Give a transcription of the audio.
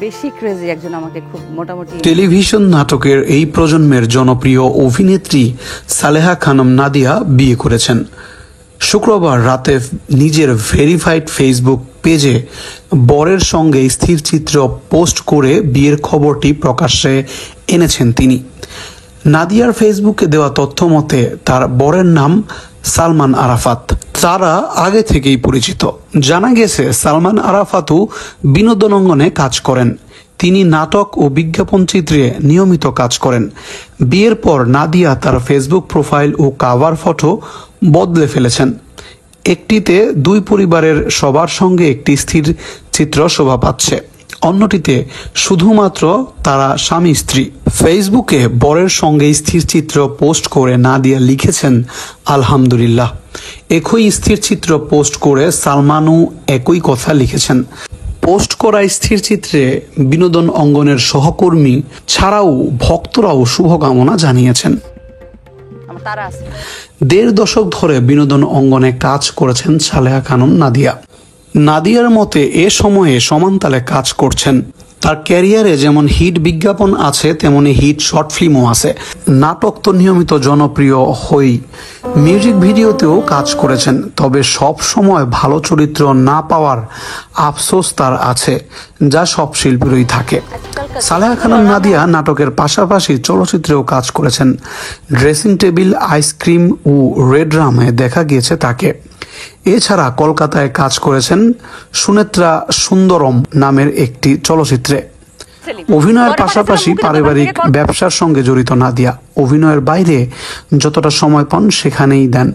বেশি ক্রেজি একজন আমাকে খুব মোটামুটি। টেলিভিশন নাটকের এই প্রজন্মের জনপ্রিয় অভিনেত্রী সালেহা খানম নাদিয়া বিয়ে করেছেন। শুক্রবার রাতে নিজের ভেরিফাইড ফেসবুক পেজে বরের সঙ্গে স্থির চিত্র পোস্ট করে বিয়ের খবরটি প্রকাশ্যে এনেছেন তিনি। নাদিয়ার ফেসবুকে দেওয়া তথ্য মতে তার বরের নাম সালমান আরাফাত। তারা আগে থেকেই পরিচিত। জানা গেছে সালমান আরাফাতও বিনোদন অঙ্গনে কাজ করেন। তিনি নাটক ও বিজ্ঞাপন চিত্রে নিয়মিত কাজ করেন। বিয়ের পর নাদিয়া তার ফেসবুক প্রোফাইল ও কাভার ফটো বদলে ফেলেছেন। একটিতে দুই পরিবারের সবার সঙ্গে একটি স্থির চিত্র শোভা পাচ্ছে, অন্যটিতে শুধুমাত্র তারা স্বামী স্ত্রী। ফেসবুকে বরের সঙ্গে স্থির চিত্র পোস্ট করে নাদিয়া লিখেছেন, আলহামদুলিল্লাহ। একই স্থির চিত্র পোস্ট করে সালমানও একই কথা লিখেছেন। পোস্ট করা স্থির চিত্রে বিনোদন অঙ্গনের সহকর্মী ছাড়াও ভক্তরাও শুভকামনা জানিয়েছেন। দেড় দশক ধরে বিনোদন অঙ্গনে কাজ করেছেন সালেহা খানম নাদিয়া। নাদিয়ার মতে এ সময়ে সমানতালে কাজ করছেন। তার ক্যারিয়ারে যেমন হিট বিজ্ঞাপন আছে, তেমনি হিট শর্ট ফিল্মও আছে। নাটক তো নিয়মিত জনপ্রিয় হই, মিউজিক ভিডিওতেও কাজ করেছেন। তবে সব সময় ভালো চরিত্র না পাওয়ার আফসোস তার আছে, যা সব শিল্পীরই থাকে। সালেহা খানম নাদিয়া নাটকের পাশাপাশি চলচ্চিত্রেও কাজ করেছেন। ড্রেসিং টেবিল, আইসক্রিম ও রেড রামে দেখা গিয়েছে তাকে। এছাড়া কলকাতায় কাজ করেছেন সুনেত্রা সুন্দরম নামের একটি চলচ্চিত্রে। অভিনয়ের পাশাপাশি পারিবারিক ব্যবসার সঙ্গে জড়িত নাদিয়া। অভিনয়ের বাইরে যতটা সময় পান সেখানেই দেন।